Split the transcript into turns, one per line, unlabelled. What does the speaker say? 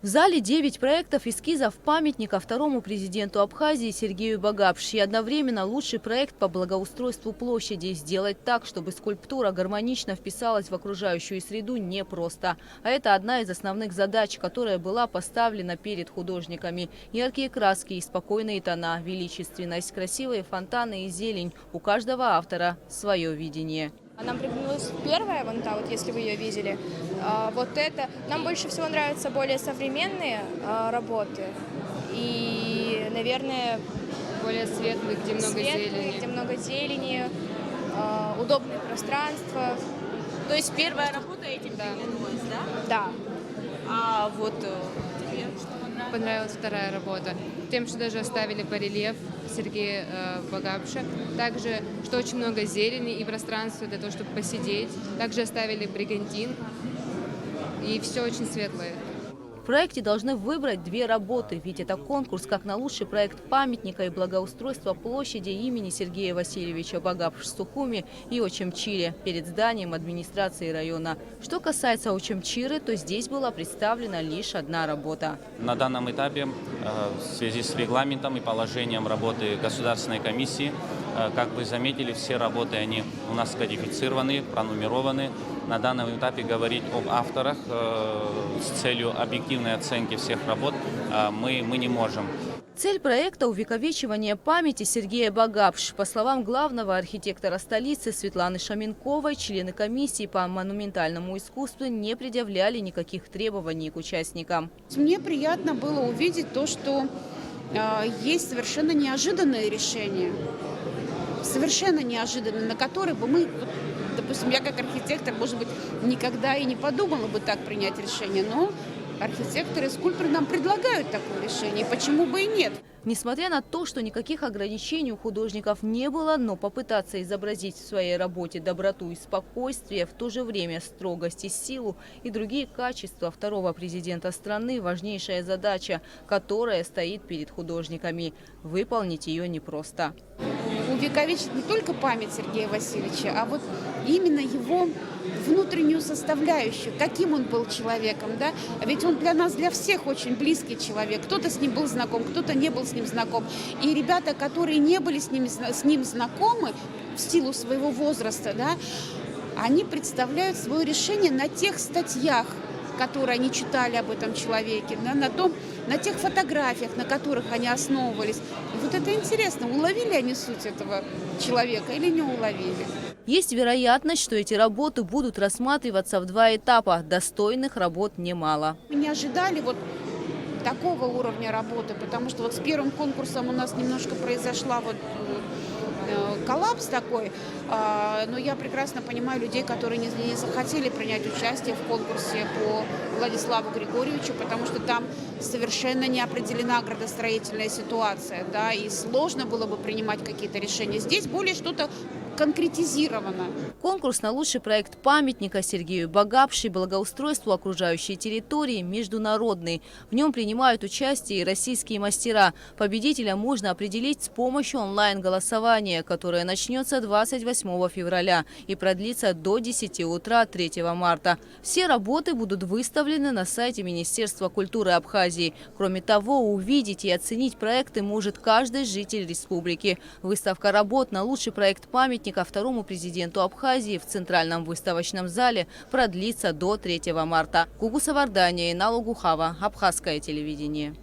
В зале 9 проектов эскизов памятника второму президенту Абхазии Сергею Багапши. И одновременно лучший проект по благоустройству площади. Сделать так, чтобы скульптура гармонично вписалась в окружающую среду, непросто. А это одна из основных задач, которая была поставлена перед художниками. Яркие краски и спокойные тона, величественность, красивые фонтаны и зелень. У каждого автора свое видение.
Нам приглянулась первая, вон та, вот если вы ее видели. Вот это. Нам больше всего нравятся более современные работы. И, наверное,
более светлые, где много зелени.
Где много зелени, удобное пространство.
То есть первая работа этим приглянулась, да?
Да.
А вот тебе что
понравилась вторая работа. Тем, что даже оставили барельеф Сергея Багапши. Также, что очень много зелени и пространства для того, чтобы посидеть. Также оставили бригантин. И все очень светлое.
В проекте должны выбрать 2 работы, ведь это конкурс как на лучший проект памятника и благоустройства площади имени Сергея Васильевича Багапши в Сухуми и Очамчире перед зданием администрации района. Что касается Очамчиры, то здесь была представлена лишь 1 работа.
На данном этапе в связи с регламентом и положением работы Государственной комиссии, как вы заметили, все работы они у нас кодифицированы, пронумерованы. На данном этапе говорить об авторах с целью объективной оценки всех работ мы не можем.
Цель проекта – увековечивание памяти Сергея Багапши. По словам главного архитектора столицы Светланы Шаменковой, члены комиссии по монументальному искусству не предъявляли никаких требований к участникам.
Мне приятно было увидеть то, что есть совершенно неожиданные решения. Совершенно неожиданные, на которые бы мы, допустим, я как архитектор, может быть, никогда и не подумала бы так принять решение, но архитекторы и скульпторы нам предлагают такое решение, почему бы и нет.
Несмотря на то, что никаких ограничений у художников не было, но попытаться изобразить в своей работе доброту и спокойствие, в то же время строгость и силу и другие качества второго президента страны – важнейшая задача, которая стоит перед художниками. Выполнить ее непросто.
Увековечить не только память Сергея Васильевича, а вот именно его внутреннюю составляющую, каким он был человеком, да? Ведь он для нас, для всех очень близкий человек. Кто-то с ним был знаком, кто-то не был с ним знаком. И ребята, которые не были с ним знакомы в силу своего возраста, да, они представляют свое решение на тех статьях, которые они читали об этом человеке, да, на тех фотографиях, на которых они основывались. И вот это интересно, уловили они суть этого человека или не уловили.
Есть вероятность, что эти работы будут рассматриваться в 2 этапа. Достойных работ немало.
Мы не ожидали вот такого уровня работы, потому что вот с первым конкурсом у нас немножко произошла вот коллапс такой, но я прекрасно понимаю людей, которые не захотели принять участие в конкурсе по Владиславу Григорьевичу, потому что там совершенно не определена градостроительная ситуация, да, и сложно было бы принимать какие-то решения. Здесь более что-то конкретизировано.
Конкурс на лучший проект памятника Сергею Багапши и благоустройству окружающей территории международный. В нем принимают участие и российские мастера. Победителя можно определить с помощью онлайн-голосования, которое начнется 28 февраля и продлится до 10 утра 3 марта. Все работы будут выставлены на сайте Министерства культуры Абхазии. Кроме того, увидеть и оценить проекты может каждый житель республики. Выставка работ на лучший проект памятника второму президенту Абхазии в Центральном выставочном зале продлится до 3 марта. Кугуса Вардания и Налугухава. Абхазское телевидение.